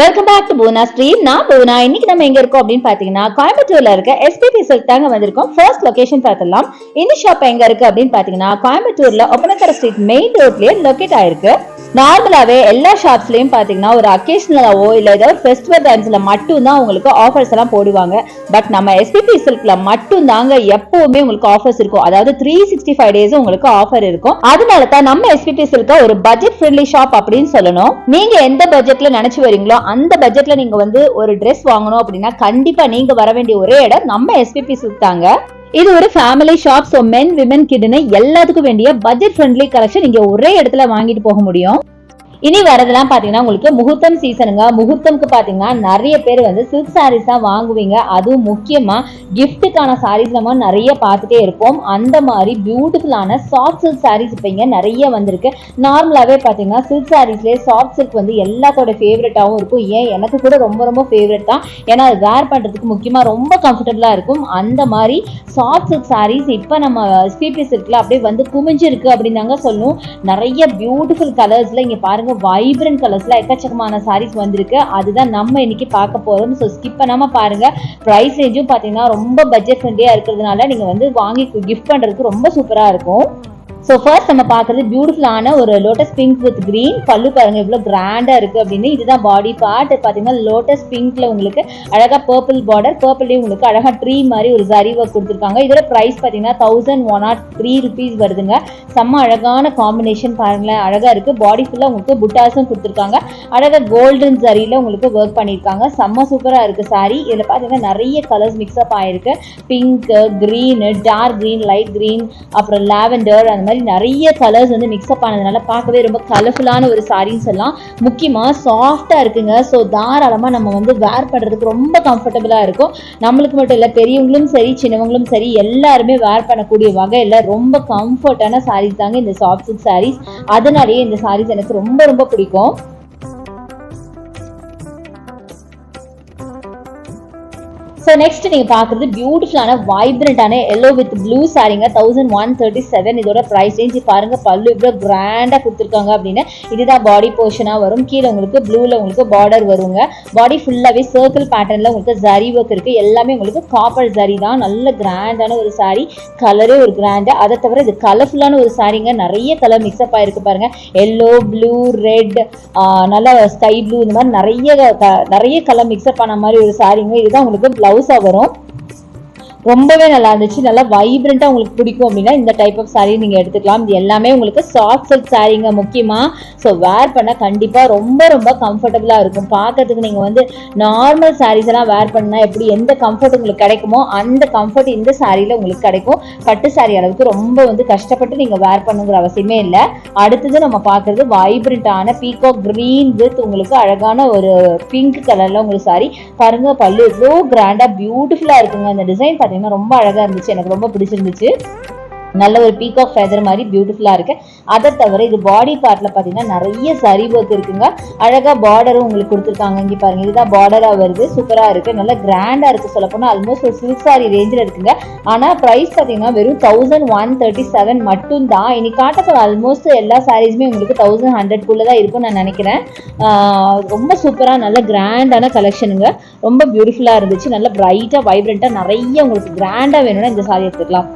Welcome back to Poona stream. நான் பூனா. இன்னைக்கு நம்ம எங்க இருக்கோம் அப்படின்னு பாத்தீங்கன்னா கோயம்புத்தூர்ல இருக்க எஸ்பிபி சில்க் தாங்க வந்திருக்கோம். ஃபர்ஸ்ட் லொகேஷன் பார்த்தலாம். இந்த ஷாப் எங்க இருக்கு அப்படின்னு பாத்தீங்கன்னா கோயம்புத்தூர்ல ஒப்பனக்கரை ஸ்ட்ரீட் மெயின் ரோட்லயே லொகேட் ஆயிருக்கு. நார்மலாவே எல்லா ஷாப்ஸ்லயும் பாத்தீங்கன்னா ஒரு அக்கேஷனலாவோ இல்ல ஏதாவது ஃபெஸ்டிவல் டைம்ஸ்ல மட்டும் தான் உங்களுக்கு ஆஃபர்ஸ் எல்லாம் போடுவாங்க. பட் நம்ம எஸ்பிபி சில்க்ல மட்டும் தாங்க எப்பவுமே உங்களுக்கு ஆஃபர்ஸ் இருக்கும். அதாவது 365 டேஸ் உங்களுக்கு ஆஃபர் இருக்கும். அதனால தான் நம்ம எஸ்பிபி சில்க ஒரு பட்ஜெட் ஃப்ரெண்ட்லி ஷாப் அப்படின்னு சொல்லணும். நீங்க எந்த பட்ஜெட்ல நினைச்சு வரீங்களோ அந்த பட்ஜெட்ல நீங்க வந்து ஒரு ட்ரெஸ் வாங்கணும் அப்படின்னா கண்டிப்பா நீங்க வர வேண்டிய ஒரே இடம் நம்ம எஸ்பிபி சில்க் தாங்க. இது ஒரு family shop. So men women கிட்னு எல்லாத்துக்கும் வேண்டிய பட்ஜெட் ஃப்ரெண்ட்லி கலெக்ஷன் இங்க ஒரே இடத்துல வாங்கிட்டு போக முடியும். இனி வரதெல்லாம் பாத்தீங்கன்னா உங்களுக்கு முகூர்த்தம் சீசனுங்க. முகூர்த்தம்க்கு பாத்தீங்கன்னா நிறைய பேர் வந்து சில்க் சாரீஸ் தான் வாங்குவீங்க. அதுவும் முக்கியமா கிஃப்ட்டுக்கான சாரீஸ் நம்ம நிறைய பார்த்துட்டே இருப்போம். அந்த மாதிரி பியூட்டிஃபுல்லான சாஃப்ட் சில்க் சாரீஸ் இப்போ இங்க நிறைய வந்திருக்கு. நார்மலாவே பாத்தீங்கன்னா சில்க் சாரீஸ்லேயே சாஃப்ட் சில்க் வந்து எல்லாத்தோட ஃபேவரட்டாகவும் இருக்கும். ஏன் எனக்கு கூட ரொம்ப ரொம்ப ஃபேவரட் தான். ஏன்னா அது வேர் பண்றதுக்கு முக்கியமா ரொம்ப கம்ஃபர்டபுளா இருக்கும். அந்த மாதிரி சாஃப்ட் சில்க் சாரீஸ் இப்போ நம்ம எஸ்பிபி சில்க்ல அப்படியே வந்து குமிஞ்சிருக்கு அப்படின்னு தாங்க சொல்லணும். நிறைய பியூட்டிஃபுல் கலர்ஸ்ல இங்க பாருங்க, வைப்ரண்ட் கலர்ஸ்ல எக்கச்சக்கமான சாரீஸ் வந்திருக்கு. அதுதான் நம்ம இன்னைக்கு பார்க்க போறோம். ஸோ ஸ்கிப் பண்ணாம பாருங்க. பிரைஸ் ரேஞ்சும் பாத்தீங்கன்னா ரொம்ப பட்ஜெட் ஃப்ரெண்ட்லியா இருக்கிறதுனால நீங்க வந்து வாங்கி கிஃப்ட் பண்றதுக்கு ரொம்ப சூப்பரா இருக்கும். ஸோ ஃபர்ஸ்ட் நம்ம பார்க்கறது பியூட்டிஃபுல்லான ஒரு லோட்டஸ் பிங்க் வித் கிரீன். பல்லு பாருங்க எவ்வளோ கிராண்டா இருக்கு அப்படின்னு. இதுதான் பாடி பார்ட். பார்த்தீங்கன்னா லோட்டஸ் பிங்க்ல உங்களுக்கு அழகா பர்பிள் பார்டர், பர்பிள்லேயே உங்களுக்கு அழகா ட்ரீ மாதிரி ஒரு ஜரி ஒர்க் கொடுத்துருக்காங்க. இதோட ப்ரைஸ் பார்த்தீங்கன்னா 1103 rupees வருதுங்க. செம்ம அழகான காம்பினேஷன் பாருங்களேன், அழகா இருக்கு. பாடி ஃபுல்லாக உங்களுக்கு புட்டாஸும் கொடுத்துருக்காங்க. அழகா கோல்டன் ஜரியில உங்களுக்கு ஒர்க் பண்ணியிருக்காங்க. செம்ம சூப்பராக இருக்கு சாரி. இதில் பார்த்தீங்கன்னா நிறைய கலர்ஸ் மிக்ஸ்அப் ஆயிருக்கு. Pink, green, dark green, light green, அப்புறம் லாவெண்டர், அந்த நிறைய கலர்ஸ் வந்து மிக்ஸ்அப் ஆனதுனால பார்க்கவே ரொம்ப கலர்ஃபுல்லான ஒரு சாரீஸ் எல்லாம் முக்கியமா சாஃப்டா இருக்குங்க. ஸோ தாராளமா நம்ம வந்து வேர் பண்றதுக்கு ரொம்ப கம்ஃபர்டபுளா இருக்கும். நம்மளுக்கு மட்டும் இல்ல, பெரியவங்களும் சரி சின்னவங்களும் சரி எல்லாருமே வேர் பண்ணக்கூடிய வகையில ரொம்ப கம்ஃபர்டான சாரீஸ் தாங்க இந்த சாஃப்ட் சில்க் சாரீஸ். அதனாலேயே இந்த சாரீஸ் எனக்கு ரொம்ப ரொம்ப பிடிக்கும். ஸோ நெக்ஸ்ட் நீங்க பாக்குறது பியூட்டிஃபுல்லான வைப்ரண்டான எல்லோ வித் ப்ளூ சாரீங்க. 1137 இதோட பிரைஸ் ரேஞ்ச் பாருங்க. பல்லு இவ்வளவு கிராண்டா கொடுத்துருக்காங்க அப்படின்னு. இதுதான் பாடி போர்ஷனா வரும். கீழே உங்களுக்கு ப்ளூல உங்களுக்கு பார்டர் வருங்க. பாடி ஃபுல்லாவே சர்க்கிள் பேட்டர்ன்ல உங்களுக்கு ஜரி ஒர்க் இருக்கு. எல்லாமே உங்களுக்கு காப்பர் ஜரி தான். நல்ல கிராண்டான ஒரு சாரி. கலரே ஒரு கிராண்டா. அதை தவிர இது கலர்ஃபுல்லான ஒரு சாரீங்க. நிறைய கலர் மிக்ஸ்அப் ஆயிருக்கு பாருங்க. எல்லோ, ப்ளூ, ரெட், நல்ல ஸ்கை ப்ளூ, இந்த மாதிரி நிறைய கலர் மிக்ஸ்அப் ஆன மாதிரி ஒரு சாரீங்க. இதுதான் உங்களுக்கு பிளவுஸா வரும். ரொம்பவே நல்லா இருந்துச்சு. நல்லா வைப்ரண்டா உங்களுக்கு பிடிக்கும் அப்படின்னா இந்த டைப் ஆஃப் சாரீ நீங்க எடுத்துக்கலாம். இது எல்லாமே உங்களுக்கு சாஃப்ட் சில்க் சாரீங்க முக்கியமா. ஸோ வேர் பண்ண கண்டிப்பா ரொம்ப ரொம்ப கம்ஃபர்டபுளா இருக்கும். பார்க்கறதுக்கு நீங்க வந்து நார்மல் சாரீஸ் எல்லாம் வேர் பண்ணா எப்படி எந்த கம்ஃபர்ட் உங்களுக்கு கிடைக்குமோ அந்த கம்ஃபர்ட் இந்த சாரீல உங்களுக்கு கிடைக்கும். பட்டு சாரீ அளவுக்கு ரொம்ப வந்து கஷ்டப்பட்டு நீங்க வேர் பண்ணுங்கிற அவசியமே இல்லை. அடுத்தது நம்ம பார்க்கறது வைப்ரண்டான பீகாக் கிரீன் வித் உங்களுக்கு அழகான ஒரு பிங்க் கலர்ல உங்களுக்கு சாரி பாருங்க. பல்லு எவ்வளோ கிராண்டா பியூட்டிஃபுல்லா இருக்குங்க. அந்த டிசைன் ரொம்ப அழகா இருந்துச்சு. எனக்கு ரொம்ப பிடிச்சிருந்துச்சு. நல்ல ஒரு பீகாக் ஃபெதர் மாதிரி பியூட்டிஃபுல்லா இருக்கு. அதை தவிர இது பாடி பார்ட்ல பாத்தீங்கன்னா நிறைய சரி ஒர்க் இருக்குங்க. அழகா பார்டரும் உங்களுக்கு கொடுத்துருக்காங்க. இங்க பாருங்க, இதுதான் பார்டரா வருது. சூப்பரா இருக்கு. நல்ல கிராண்டா இருக்கு. சொல்ல போனா ஆல்மோஸ்ட் ஒரு சில்க் சாரி ரேஞ்சில் இருக்குங்க. ஆனா பிரைஸ் பாத்தீங்கன்னா வெறும் 1137 மட்டும் தான். இனி காட்டப்போ ஆல்மோஸ்ட் எல்லா சாரீஸுமே உங்களுக்கு 1100 தான் இருக்கும்னு நான் நினைக்கிறேன். ரொம்ப சூப்பரா நல்ல கிராண்டான கலெக்ஷனுங்க. ரொம்ப பியூட்டிஃபுல்லா இருந்துச்சு. நல்ல பிரைட்டா வைப்ரண்டா நிறைய உங்களுக்கு கிராண்டா வேணும்னா இந்த சாரி எடுத்துக்கலாம்.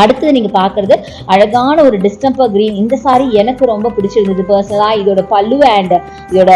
அடுத்தது நீங்க பாக்குறது அழகான ஒரு டிஸ்டம்பர் கிரீன். இந்த சாரி எனக்கு ரொம்ப பிடிச்சிருந்தது பர்சனலா. இதோட பல்லு அண்ட் இதோட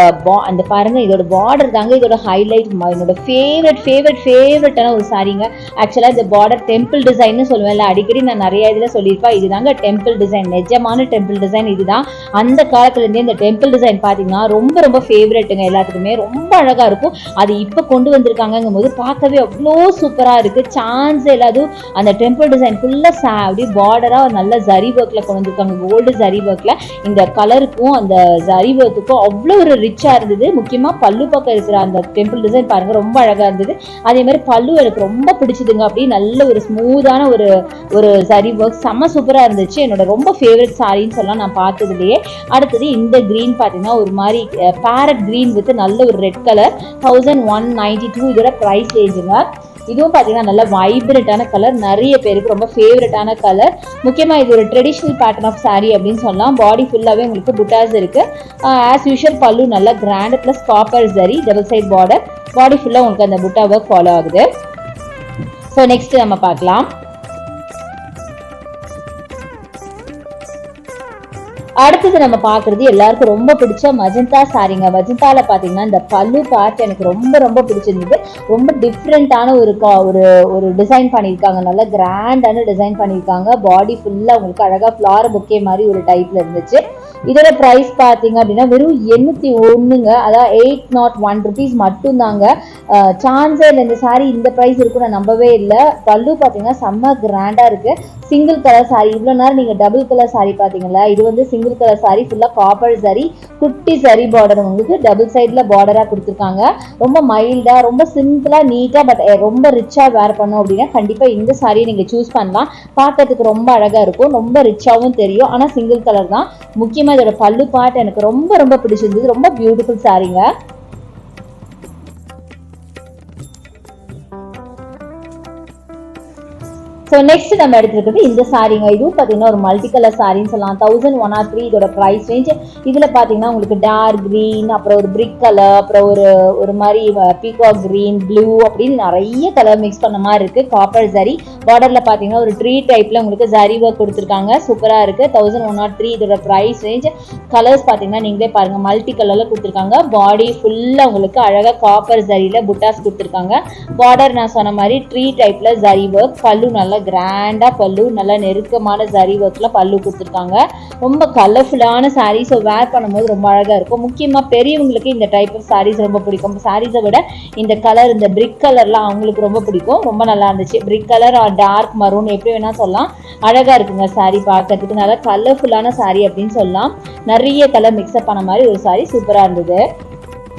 அந்த பாருங்க, இதோட பார்டர் தாங்க இதோட ஹைலைட். என்னோட ஃபேவரட்டான ஒரு சாரிங்க. ஆக்சுவலா இந்த பார்டர் டெம்பிள் டிசைன்னு சொல்லுவேன்ல, அடிக்கடி நான் நிறைய இதுல சொல்லியிருப்பேன். இதுதாங்க டெம்பிள் டிசைன், நிஜமான டெம்பிள் டிசைன். இதுதான் அந்த காலத்துல இருந்தே இந்த டெம்பிள் டிசைன் பாத்தீங்கன்னா ரொம்ப ரொம்ப ஃபேவரட்டுங்க. எல்லாத்துக்குமே ரொம்ப அழகா இருக்கும். அது இப்ப கொண்டு வந்திருக்காங்கும் போது பார்க்கவே அவ்வளோ சூப்பரா இருக்கு. சான்ஸ் எல்லாதும் அந்த டெம்பிள் டிசைன் ஃபுல்லா அப்படியே பார்டரா நல்ல ஜரி ஒர்க்ல கொண்டு வந்திருக்காங்க. கோல்டு ஜரி ஒர்க்ல இந்த கலருக்கும் அந்த ஜரி ஒர்க்குக்கும் அவ்வளவு ஒரு ரிச்சா இருந்தது. முக்கியமா பல்லு பக்கம் இருக்கிற அந்த டெம்பிள் டிசைன் பாருங்க ரொம்ப அழகா இருந்தது. அதே மாதிரி பல்லு எனக்கு ரொம்ப பிடிச்சதுங்க. அப்படியே நல்ல ஒரு ஸ்மூத்தான ஒரு ஜரி ஒர்க் செம்ம சூப்பரா இருந்துச்சு. என்னோட ரொம்ப ஃபேவரட் சாரின்னு சொல்லலாம் நான் பார்த்ததுலயே. அடுத்தது இந்த கிரீன் பாத்தீங்கன்னா ஒரு மாதிரி பேரட் கிரீன் வித் நல்ல ஒரு ரெட் கலர். 1192 இதோட பிரைஸ் ரேஞ்சுங்க. இதுவும் பார்த்தீங்கன்னா நல்ல வைப்ரண்டான கலர், நிறைய பேருக்கு ரொம்ப ஃபேவரட்டான கலர். முக்கியமாக இது ஒரு ட்ரெடிஷ்னல் பேட்டர்ன் ஆஃப் சாரீ அப்படின்னு சொல்லலாம். பாடி ஃபுல்லாகவே உங்களுக்கு புட்டாஸ் இருக்கு. ஆஸ் யூஷுவல் பல்லு நல்ல grand plus copper zari double side border. Body ஃபுல்லாக உங்களுக்கு அந்த புட்டா ஒர்க் ஃபாலோ ஆகுது. ஸோ நெக்ஸ்ட் நம்ம பார்க்கலாம். அடுத்தது நம்ம பார்க்குறது எல்லாருக்கும் ரொம்ப பிடிச்ச மஜந்தா சாரீங்க. மஜந்தால பார்த்தீங்கன்னா இந்த பல்லு பார்ட் எனக்கு ரொம்ப ரொம்ப பிடிச்சிருந்தது. ரொம்ப டிஃப்ரெண்ட்டான ஒரு டிசைன் பண்ணியிருக்காங்க, நல்லா கிராண்டான டிசைன் பண்ணியிருக்காங்க. பாடி ஃபுல்லாக உங்களுக்கு அழகாக ஃப்ளார் பொக்கே மாதிரி ஒரு டைப்ல இருந்துச்சு. இதோட ப்ரைஸ் பார்த்தீங்க அப்படின்னா வெறும் 801ங்க, அதாவது 801 rupees மட்டும்தாங்க. சான்ஸே இல்லை இந்த சாரீ இந்த ப்ரைஸ் இருக்கும் நான் நம்பவே இல்லை. பல்லு பார்த்தீங்கன்னா செம்ம கிராண்டாக இருக்குது. Single colour sari. இவ்வளோ நேரம் நீங்கள் டபுள் கலர் சாரீ பார்த்தீங்களா, இது வந்து சிங்கிள் கலர் சாரீ, ஃபுல்லாக காப்பர் சாரீ, குட்டி சரி பார்டர் உங்களுக்கு டபுள் சைடில் பார்டராக கொடுத்துருக்காங்க. ரொம்ப மைல்டாக, ரொம்ப சிம்பிளாக, நீட்டாக, பட் ரொம்ப ரிச்சாக வேர் பண்ணோம் அப்படின்னா கண்டிப்பாக இந்த சாரியை நீங்கள் சூஸ் பண்ணலாம். பார்க்கறதுக்கு ரொம்ப அழகாக இருக்கும், ரொம்ப ரிச்சாகவும் தெரியும். ஆனால் சிங்கிள் கலர் தான். முக்கியமாக இதோட பல்லு பார்ட் எனக்கு ரொம்ப ரொம்ப பிடிச்சிருந்தது. ரொம்ப பியூட்டிஃபுல் சாரீங்க. ஸோ நெக்ஸ்ட் நம்ம எடுத்துருக்கிறது இந்த சாரீங்க. இதுவும் பார்த்தீங்கன்னா ஒரு மல்டி கலர் சாரின்னு சொல்லலாம். 1103 இதோட ப்ரைஸ் ரேஞ்ச். இதில் பார்த்தீங்கன்னா உங்களுக்கு டார்க் க்ரீன், அப்புறம் ஒரு பிரிக் கலர், அப்புறம் ஒரு மாதிரி பீகாக் க்ரீன், ப்ளூ அப்படின்னு நிறைய கலர் மிக்ஸ் பண்ண மாதிரி இருக்குது. காப்பர் ஜரி பார்டரில் பார்த்தீங்கன்னா ஒரு ட்ரீ டைப்பில் உங்களுக்கு ஜரி ஒர்க் கொடுத்துருக்காங்க. சூப்பராக இருக்குது. 1103 இதோட ப்ரைஸ் ரேஞ்ச். கலர்ஸ் பார்த்தீங்கன்னா நீங்களே பாருங்கள், மல்டி கலரில் கொடுத்துருக்காங்க. பாடி ஃபுல்லாக உங்களுக்கு அழகாக காப்பர் ஜரியில் புட்டாஸ் கொடுத்துருக்காங்க. பார்டர் நான் சொன்ன மாதிரி ட்ரீ டைப்பில் ஜரி ஒர்க். பல்லு நல்லா கிராண்டா பல்லு, நல்லா நெருக்கமான ஜரி ஒர்க்ல பல்லு கொடுத்துருக்காங்க. ரொம்ப கலர்ஃபுல்லான சாரீ. ஸோ வேர் பண்ணும்போது ரொம்ப அழகா இருக்கும். முக்கியமா பெரியவங்களுக்கு இந்த டைப் ஆஃப் சாரீஸ் ரொம்ப பிடிக்கும். சாரீஸை விட இந்த கலர், இந்த பிரிக் கலர்லாம் அவங்களுக்கு ரொம்ப பிடிக்கும். ரொம்ப நல்லா இருந்துச்சு. Brick colour or dark maroon எப்படி வேணா சொல்லலாம். அழகா இருக்குங்க சாரீ, பார்க்கறதுக்கு நல்லா கலர்ஃபுல்லான சாரீ அப்படின்னு சொல்லலாம். நிறைய கலர் மிக்ஸ்அப் பண்ண மாதிரி ஒரு சாரீ, சூப்பரா இருந்தது.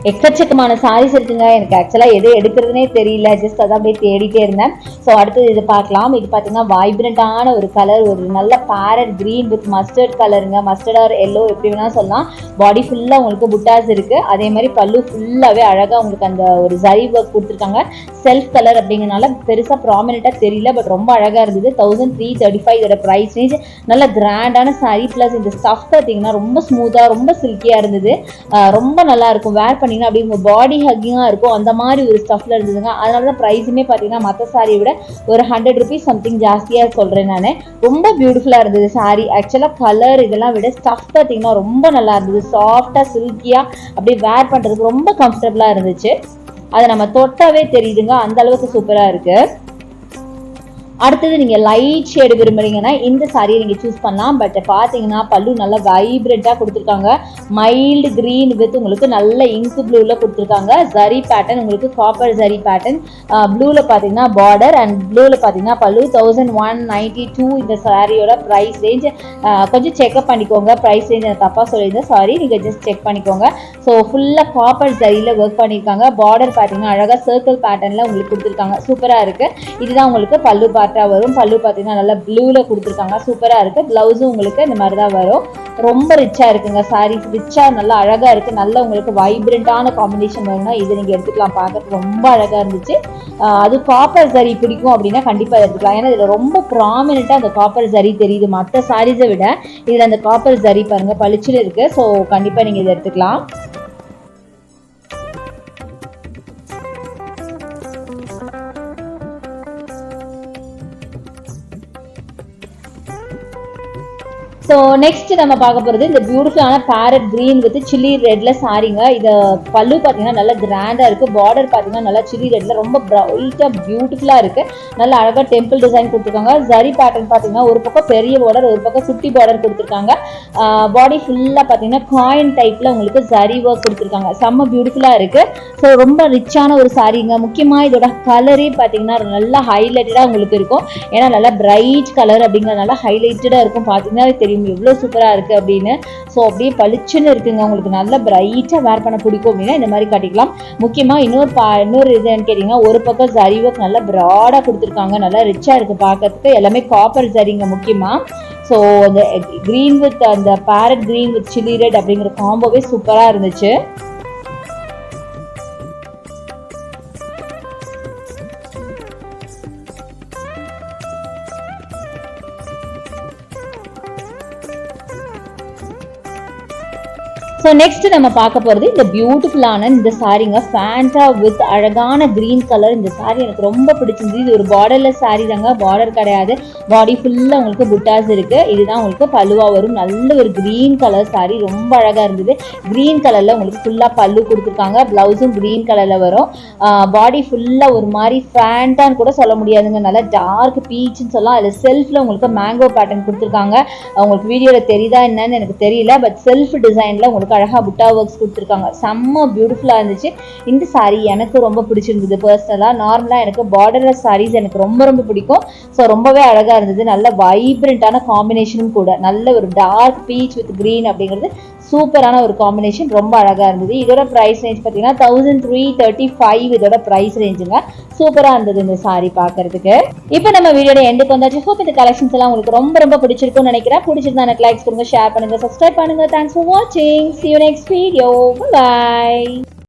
எக்கச்சக்கமான சாரீஸ் இருக்குங்க. எனக்கு ஆக்சுவலாக எது எடுக்கிறதுனே தெரியல, ஜஸ்ட் அதான் அப்படியே தேடிட்டே இருந்தேன். ஸோ அடுத்தது இது பார்க்கலாம். இது பார்த்தீங்கன்னா வைப்ரண்டான ஒரு கலர், ஒரு நல்ல பேரட் கிரீன் வித் மஸ்டர்ட் கலருங்க. மஸ்டர்ட் ஆர் எல்லோ எப்படி வேணா சொல்லலாம். பாடி ஃபுல்லாக உங்களுக்கு புட்டாஸ் இருக்குது. அதே மாதிரி பல்லு ஃபுல்லாகவே அழகாக உங்களுக்கு அந்த ஒரு ஜரி ஒர்க் கொடுத்துருக்காங்க. செல்ஃப் கலர் அப்படிங்கிறனால பெருசாக ப்ராமினெண்ட்டாக தெரியல, பட் ரொம்ப அழகாக இருந்தது. 1335 இதோட ப்ரைஸ் ரேஞ்ச். நல்ல கிராண்டான சாரீ. ப்ளஸ் இந்த ஸ்டஃப் பார்த்தீங்கன்னா ரொம்ப ஸ்மூத்தாக, ரொம்ப சில்கியாக இருந்தது. ரொம்ப நல்லா இருக்கும் வேர் பண்ணி அப்படி உங்க பாடி ஹக்கிங்கா இருக்கும். அந்த மாதிரி ஒரு ஸ்டஃப்ல இருந்ததுங்க. அதனாலதான் பிரைஸுமே பாத்தீங்கன்னா மற்ற சாரியை விட ஒரு 100 rupees சம்திங் ஜாஸ்தியா சொல்றேன் நானு. ரொம்ப பியூட்டிஃபுல்லா இருந்தது சாரி. ஆக்சுவலா கலர் இதெல்லாம் விட ஸ்டஃப் பாத்தீங்கன்னா ரொம்ப நல்லா இருந்தது. சாஃப்டா சில்கியா அப்படியே வேர் பண்றதுக்கு ரொம்ப கம்ஃபர்டபுளா இருந்துச்சு. அதை நம்ம தொட்டாவே தெரியுதுங்க, அந்த அளவுக்கு சூப்பரா இருக்கு. அடுத்தது நீங்கள் லைட் ஷேடு விரும்புறீங்கன்னா இந்த சாரியை நீங்கள் சூஸ் பண்ணலாம். பட் பார்த்தீங்கன்னா பல்லு நல்லா வைப்ரண்ட்டாக கொடுத்துருக்காங்க. மைல்டு க்ரீன் வித் உங்களுக்கு நல்ல இங்கு ப்ளூவில் கொடுத்துருக்காங்க. ஜரி பேட்டர்ன் உங்களுக்கு காப்பர் ஜரி பேட்டர்ன். ப்ளூவில் பார்த்தீங்கன்னா பார்டர் அண்ட் ப்ளூவில் பார்த்தீங்கன்னா பல்லு. 1192 இந்த சாரியோட ப்ரைஸ் ரேஞ்ச். கொஞ்சம் செக்அப் பண்ணிக்கோங்க. ப்ரைஸ் ரேஞ்ச் நான் தப்பாக சொல்லியிருந்தேன், சாரி. நீங்கள் ஜஸ்ட் செக் பண்ணிக்கோங்க. ஸோ ஃபுல்லாக காப்பர் ஜரியில் ஒர்க் பண்ணியிருக்காங்க. பார்டர் பார்த்தீங்கன்னா அழகாக சர்க்கிள் பேட்டர்னில் உங்களுக்கு கொடுத்துருக்காங்க. சூப்பராக இருக்குது. இதுதான் உங்களுக்கு பல்லு வரும். பல்லு பார்த்தீங்கன்னா நல்லா ப்ளூல கொடுத்துருக்காங்க. சூப்பரா இருக்கு. பிளவுஸும் உங்களுக்கு இந்த மாதிரி தான் வரும். ரொம்ப ரிச்சா இருக்குங்க சாரீஸ். ரிச்சா நல்லா அழகா இருக்கு. நல்ல உங்களுக்கு வைப்ரண்டான காம்பினேஷன் வேணும்னா இது நீங்க எடுத்துக்கலாம். பார்க்கறதுக்கு ரொம்ப அழகா இருந்துச்சு. அது காப்பர் ஜரி பிடிக்கும் அப்படின்னா கண்டிப்பா எடுத்துக்கலாம். ஏன்னா இதுல ரொம்ப ப்ராமினெண்டா அந்த காப்பர் ஜரி தெரியுது. மற்ற சாரீஸை விட இதுல அந்த காப்பர் ஜரி பாருங்க பளிச்சுன்னு இருக்கு. ஸோ கண்டிப்பா நீங்க இதை எடுத்துக்கலாம். ஸோ நெக்ஸ்ட் நம்ம பார்க்க போகிறது இந்த பியூட்டிஃபுல்லான பேரட் கிரீன் வித் சில்லி ரெட்ல சாரீங்க. இது பல்லு பார்த்தீங்கன்னா நல்லா கிராண்டாக இருக்குது. பார்டர் பார்த்தீங்கன்னா நல்லா சில்லி ரெட்ல ரொம்ப பிரைட்டாக பியூட்டிஃபுல்லாக இருக்குது. நல்லா அழகாக டெம்பிள் டிசைன் கொடுத்துருக்காங்க. ஜரி பேட்டர்ன் பார்த்தீங்கன்னா ஒரு பக்கம் பெரிய பார்டர், ஒரு பக்கம் குட்டி பார்டர் கொடுத்துருக்காங்க. பாடி ஃபுல்லாக பார்த்தீங்கன்னா காயின் டைப்பில் உங்களுக்கு ஜரி ஒர்க் கொடுத்துருக்காங்க. செம்ம பியூட்டிஃபுல்லாக இருக்குது. ஸோ ரொம்ப ரிச்சான ஒரு சாரீங்க. முக்கியமாக இதோட கலரே பார்த்தீங்கன்னா நல்லா ஹைலைட்டடாக உங்களுக்கு இருக்கும். ஏன்னா நல்லா பிரைட் கலர் அப்படிங்கிறதுனால ஹைலைட்டடாக இருக்கும். பார்த்தீங்கன்னா தெரியும் எவ்வளோ சூப்பராக இருக்குது அப்படின்னு. ஸோ அப்படியே பளிச்சுன்னு இருக்குங்க. உங்களுக்கு நல்லா பிரைட்டாக வேர் பண்ண பிடிக்கும் அப்படின்னா இந்த மாதிரி கட்டிக்கலாம். முக்கியமாக இன்னொரு இதுன்னு கேட்டிங்கன்னா ஒரு பக்கம் ஜரி ஒர்க் நல்லா ப்ராடாக கொடுத்துருக்காங்க. நல்லா ரிச்சாக இருக்குது பார்க்கறதுக்கு. எல்லாமே காப்பர் ஜரிங்க முக்கியமாக. ஸோ அந்த க்ரீன் வித் அந்த farad green with chilli red அப்படிங்கிற காம்போவே சூப்பராக இருந்துச்சு. ஸோ நெக்ஸ்ட் நம்ம பார்க்க போகிறது இந்த பியூட்டிஃபுல்லான இந்த சாரீங்க ஃபேண்டா வித் அழகான கிரீன் கலர். இந்த சாரீ எனக்கு ரொம்ப பிடிச்சிருந்தது. இது ஒரு பார்டர்லெஸ் சாரீ தாங்க, பார்டர் கிடையாது. பாடி ஃபுல்லாக உங்களுக்கு புட்டாஸ் இருக்கு. இதுதான் உங்களுக்கு பல்லுவா வரும். நல்ல ஒரு கிரீன் கலர் சாரீ, ரொம்ப அழகாக இருந்தது. கிரீன் கலரில் உங்களுக்கு ஃபுல்லாக பல்லு கொடுத்துருக்காங்க. ப்ளவுஸும் கிரீன் கலரில் வரும். பாடி ஃபுல்லாக ஒரு மாதிரி ஃபேண்டான்னு கூட சொல்ல முடியாதுங்க, நல்லா டார்க் பீச்சுன்னு சொல்லலாம். அதில் செல்ஃபில் உங்களுக்கு மேங்கோ பேட்டர்ன் கொடுத்துருக்காங்க. உங்களுக்கு வீடியோவில் தெரியுதா என்னன்னு எனக்கு தெரியல, பட் செல்ஃப் டிசைனில் உங்களுக்கு அழகா புட்டா ஒர்க்ஸ் கொடுத்துருக்காங்க. செம்ம பியூட்டிஃபுல்லா இருந்துச்சு. இந்த சாரீ எனக்கு ரொம்ப பிடிச்சிருந்தது. பர்சனலா நார்மலா எனக்கு பார்டர்லெஸ் சாரீஸ் எனக்கு ரொம்ப ரொம்ப பிடிக்கும். ஸோ ரொம்பவே அழகா இருந்தது. நல்ல வைப்ரண்டான காம்பினேஷனும் கூட. நல்ல ஒரு டார்க் பீச் வித் கிரீன் அப்படிங்கிறது சூப்பரான ஒரு காம்பினேஷன், ரொம்ப அழகா இருந்தது. இதோட பிரைஸ் ரேஞ்ச் பார்த்தீங்கன்னா 1335 இதோட பிரைஸ் ரேஞ்சுங்க. சூப்பரா இருந்தது இந்த சாரி பார்க்கறதுக்கு. இப்போ நம்ம வீடியோட எண்டுக்கு வந்தாச்சு. ஹோப் இந்த கலெக்ஷன்ஸ் எல்லாம் உங்களுக்கு ரொம்ப ரொம்ப பிடிச்சிருக்கும்னு நினைக்கிறேன். பிடிச்சிருந்தா எனக்கு லைக்ஸ் கொடுங்க, ஷேர் பண்ணுங்க, சப்ஸ்கிரைப் பண்ணுங்க. தேங்க்ஸ் ஃபார் வாட்சிங். See you next video. Bye.